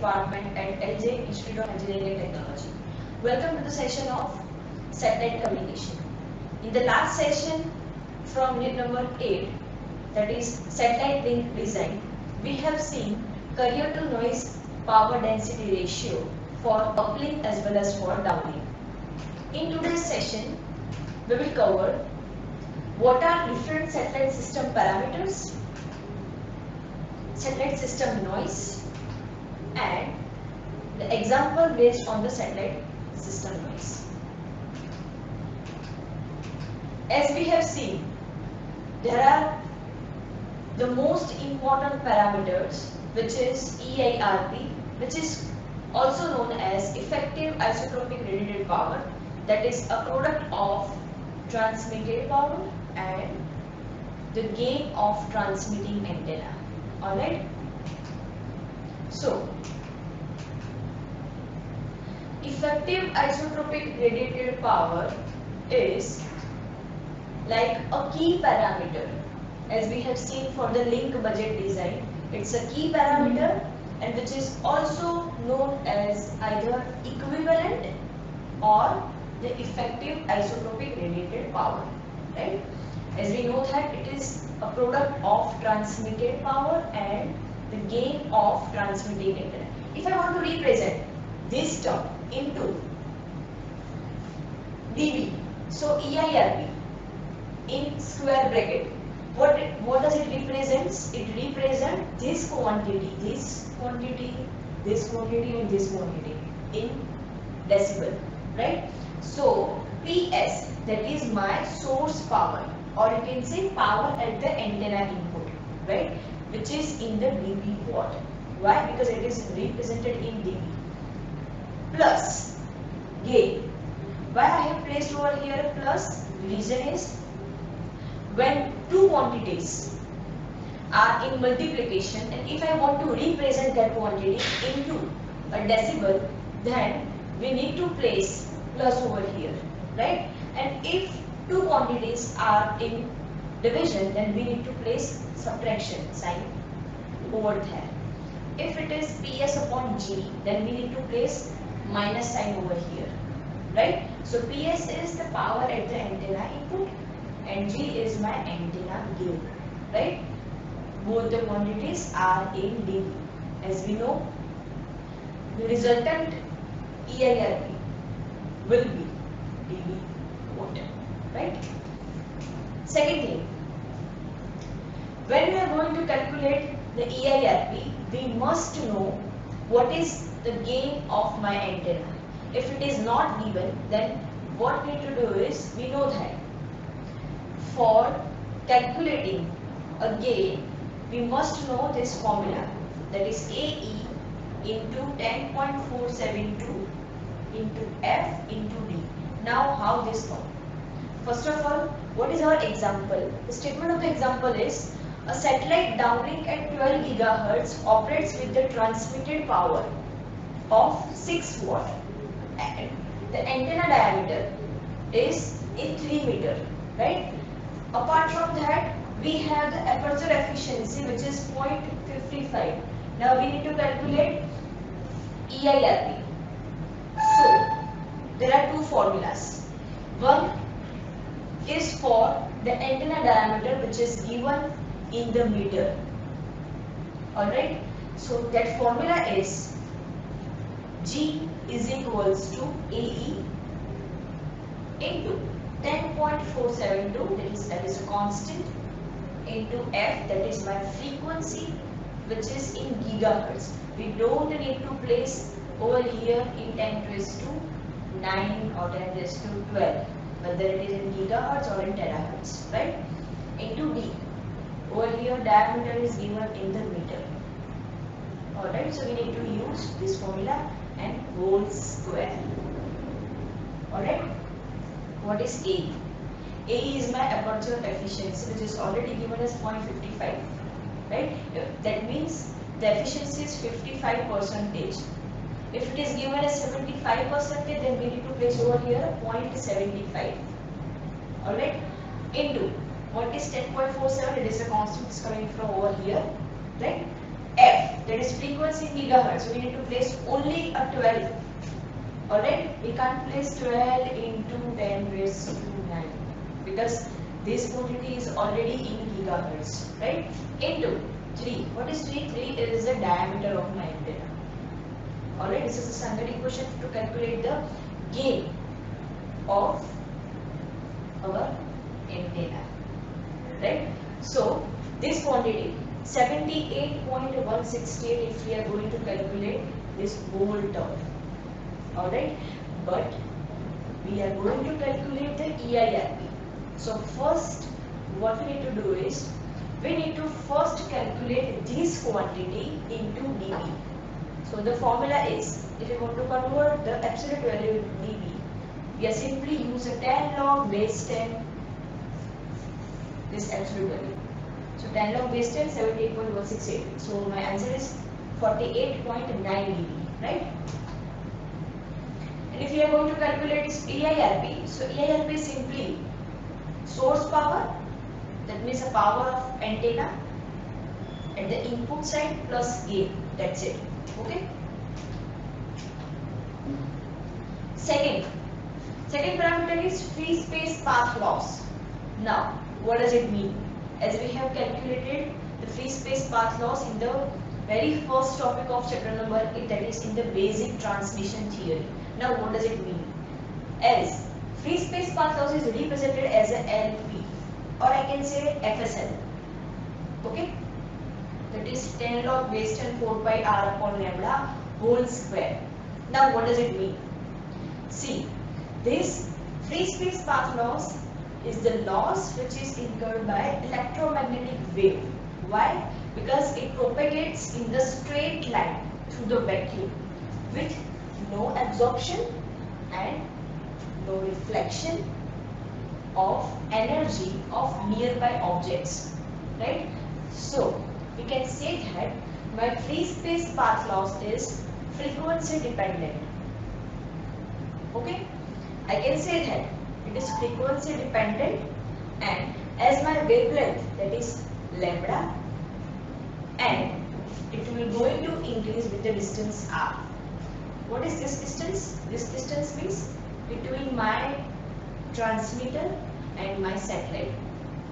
Department at LJ Institute of Engineering and Technology. Welcome to the session of Satellite Communication. In the last session from unit number 8, that is Satellite Link Design, we have seen carrier to noise power density ratio for uplink as well as for downlink. In today's session, we will cover what are different satellite system parameters, satellite system noise, and the example based on the satellite system noise. As we have seen, there are the most important parameters, which is EIRP, which is also known as effective isotropic radiated power, that is a product of transmitted power and the gain of transmitting antenna. Alright? So, effective isotropic radiated power is like a key parameter. As we have seen for the link budget design, it's a key parameter and which is also known as either equivalent or the effective isotropic radiated power, right? As we know that it is a product of transmitted power and the gain of transmitting antenna. If I want to represent this term into dB, so EIRP in square bracket, what does it represents? It represents this quantity, this quantity, this quantity and this quantity in decibel, right? So PS, that is my source power, or you can say power at the antenna input, right? Which is in the dB watt. Why? Because it is represented in dB. Plus gain. Why I have placed over here a plus? Reason is when two quantities are in multiplication, and if I want to represent that quantity into a decibel, then we need to place plus over here, right? And if two quantities are in division, then we need to place subtraction sign over there. If it is PS upon G, then we need to place minus sign over here, right? So PS is the power at the antenna input and G is my antenna gain, right? Both the quantities are in dB. As we know, the resultant EIRP will be dB watt, right? Second thing, when we are going to calculate the EIRP, we must know what is the gain of my antenna. If it is not given, then what we need to do is, we know that for calculating a gain, we must know this formula, that is AE into 10.472 into F into D. Now how this comes? First of all, what is our example? The statement of the example is a satellite downlink at 12 GHz operates with the transmitted power of 6 watt and the antenna diameter is in 3 meter, right? Apart from that, we have the aperture efficiency, which is 0.55. Now we need to calculate EIRP. So there are two formulas. One is for the antenna diameter, which is given in the meter. Alright, so that formula is G is equals to AE into 10.472, that is a constant, into F, that is my frequency, which is in gigahertz. We don't need to place over here in 10 raised to 9 or 10 raised to 12, whether it is in gigahertz or in terahertz, right? Into D. Over here diameter is given in the meter. Alright, so we need to use this formula and whole square. Alright, what is A? A is my aperture efficiency, which is already given as 0.55, right? That means the efficiency is 55%. If it is given as 75%, then we need to place over here 0.75. Alright, into what is 10.47? It is a constant coming from over here, right? f, that is frequency in gigahertz. So we need to place only a 12. Alright, we can't place 12 into 10 raised to 9 because this quantity is already in gigahertz, right? Into 3. What is 3? 3 is the diameter of my antenna. Alright, this is the standard equation to calculate the gain of our antenna, right? So this quantity 78.168 if we are going to calculate this whole term. Alright, but we are going to calculate the EIRP. So first what we need to do is we need to first calculate this quantity into dB. So the formula is, if you want to convert the absolute value into dB, we are simply use a 10 log base 10 this absolute value. So 10 log base 10 78.168. So my answer is 48.9 dB, right? And if you are going to calculate this EIRP, so EIRP is simply source power, that means the power of antenna at the input side plus gain, that's it. Okay. Second parameter is free space path loss. Now, what does it mean? As we have calculated the free space path loss in the very first topic of chapter number 8, that is in the basic transmission theory. Now, what does it mean? As free space path loss is represented as a LP, or I can say FSL. Okay. That is 10 log base 10 4 pi r upon lambda whole square. Now what does it mean? See, this free space path loss is the loss which is incurred by electromagnetic wave. Why? Because it propagates in the straight line through the vacuum with no absorption and no reflection of energy of nearby objects, right? So we can say that my free space path loss is frequency dependent. Okay, I can say that it is frequency dependent, and as my wavelength, that is lambda, and it will going to increase with the distance r. What is this distance? This distance means between my transmitter and my satellite.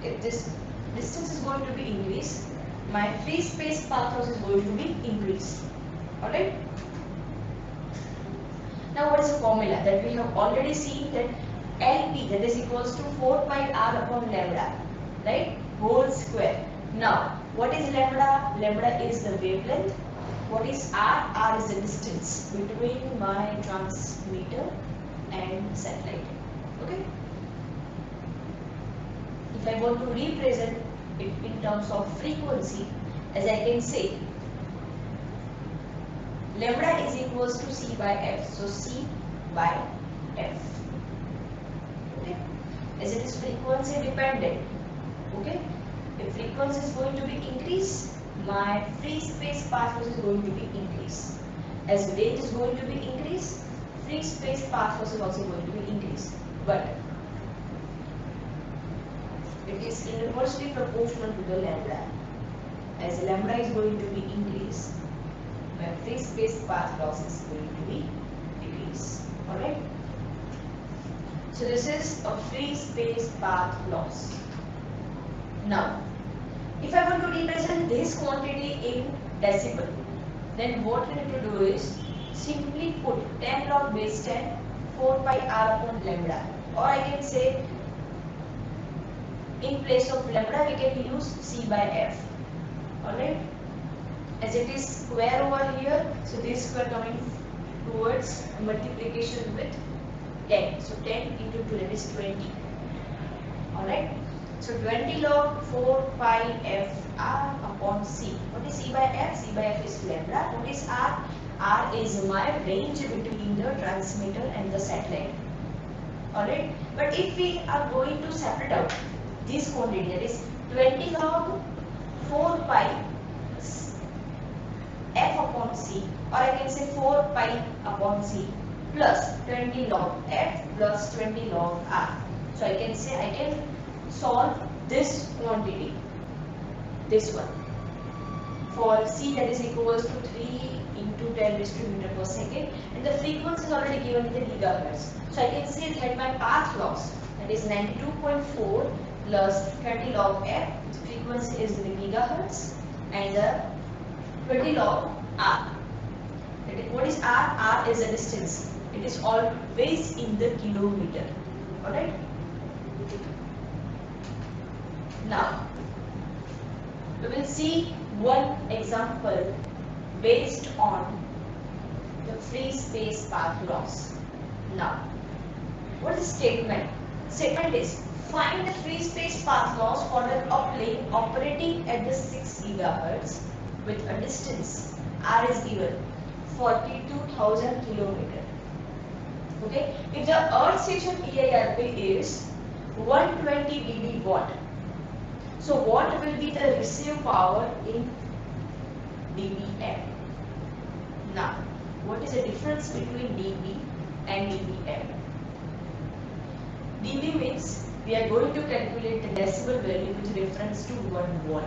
If this distance is going to be increased, my free space path loss is going to be increased. Alright. Now what is the formula that we have already seen, that LP, that is equals to 4 pi r upon lambda, right, whole square. Now what is lambda? Lambda is the wavelength. What is r? R is the distance between my transmitter and satellite. Okay. If I want to represent it in terms of frequency, as I can say, lambda is equals to c by f. So c by f. Okay. As it is frequency dependent. Okay. If frequency is going to be increased, my free space path loss is going to be increased. As range is going to be increased, free space path loss is also going to be increased. But it is inversely proportional to the lambda. As lambda is going to be increased, my free space path loss is going to be decreased. Alright. So this is a free space path loss. Now, if I want to represent this quantity in decibel, then what we need to do is simply put 10 log base 10 4 pi r upon lambda, or I can say in place of lambda we can use c by f. Alright. As it is square over here, so this square coming towards multiplication with 10. So 10 into 2, that is 20. Alright. So 20 log 4 pi f r upon c. What is c by f? C by f is lambda. What is r? R is my range between the transmitter and the satellite. Alright. But if we are going to separate out this quantity, that is 20 log 4 pi f upon c, or I can say 4 pi upon c plus 20 log f plus 20 log r. So I can say I can solve this quantity, this one. for C that is equals to 3 into 10 raised to meter per second, and the frequency is already given in the gigahertz. So I can say that my path loss, that is 92.4 plus 20 log f, frequency is in the gigahertz, and the 20 log r. What is r? R is a distance. It is always in the kilometer. Alright? Now, we will see one example based on the free space path loss. Now, what is the statement? Statement is, find the free space path loss for an uplink operating at the 6 GHz with a distance r is given 42,000 km. Okay, if the earth station EIRP is 120 dB watt, so what will be the received power in dBm? Now, what is the difference between dB and dBm? dB means we are going to calculate the decibel value with reference to 1 volt,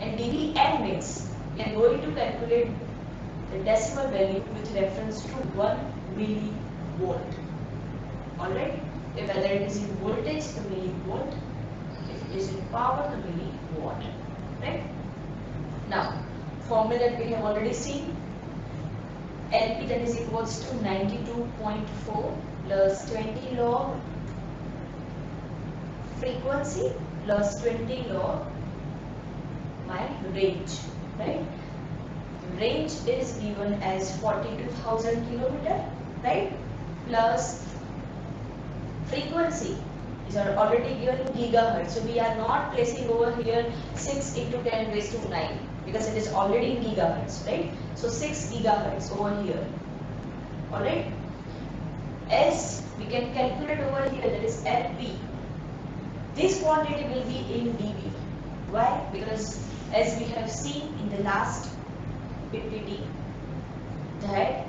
and dBm means we are going to calculate the decibel value with reference to 1 millivolt. Alright, whether it is in voltage, the millivolt, if it is in power, the milliwatt. Right? Now, formula that we have already seen, LP that is equals to 92.4 plus 20 log frequency plus 20 log my range. Right? Range is given as 42,000 km, right? Plus frequency is already given in gigahertz. So we are not placing over here 6 into 10 raised to 9 because it is already in gigahertz, right? So 6 gigahertz over here. Alright? S we can calculate over here, that is LP. This quantity will be in dB. Why? Because as we have seen in the last PPT, that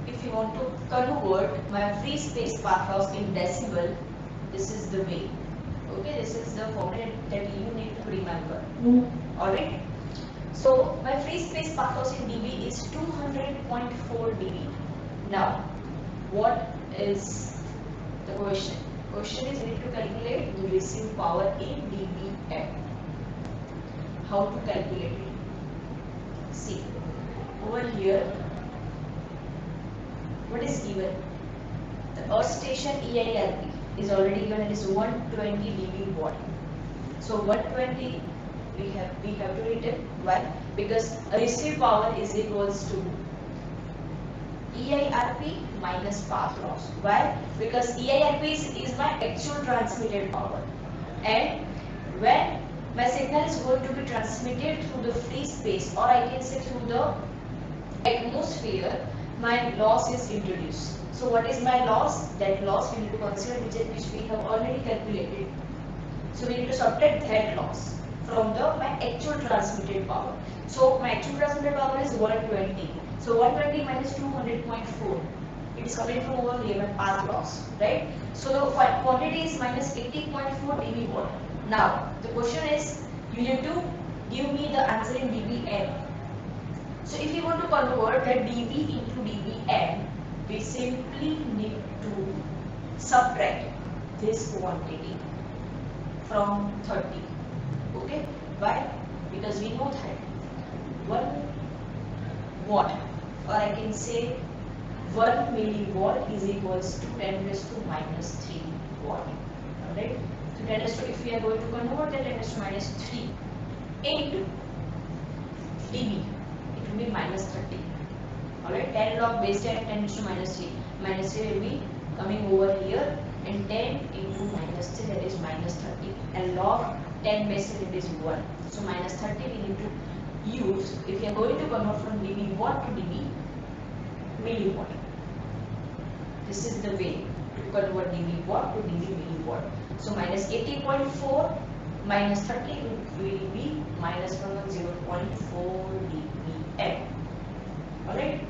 if you want to convert my free space path loss in decibel, this is the way. Okay, this is the formula that you need to remember. Alright. So my free space path loss in dB is 200.4 dB. Now, what is the question? Question is, we need to calculate the received power in dBm. How to calculate it? See, over here, what is given? The earth station EIRP is already given, it is 120 dB watt. So 120 we have to write. Why? Because received power is equals to EIRP minus path loss. Why? Because EIRP is my actual transmitted power, and when my signal is going to be transmitted through the free space, or I can say through the atmosphere, my loss is introduced. So what is my loss? That loss we need to consider, which we have already calculated. So we need to subtract that loss from my actual transmitted power. So my actual transmitted power is 120. So 120 minus 200.4. It is coming from over here, my path loss, right? So the quantity is minus 80.4 dB watt. Now the question is, you need to give me the answer in dBm. So if you want to convert that dB into dBm, we simply need to subtract this quantity from 30. Okay? Why? Because we know that 1 watt, or I can say 1 milliwatt is equals to 10 raised to minus 3 watt. Alright? So 10 raised to, if we are going to convert that 10 raised to minus 3 into dB, it will be minus 30. Alright, 10 log base 10, 10 raised to minus 3. Minus 3 will be coming over here, and 10 into minus 3, that is minus 30. And log 10 base 10, it is 1. So minus 30 we need to use if you are going to convert from dB watt to dB milliwatt. This is the way to convert dB watt to dB milliwatt. So minus 80.4 minus 30 will be minus 0.4 dBm. Alright.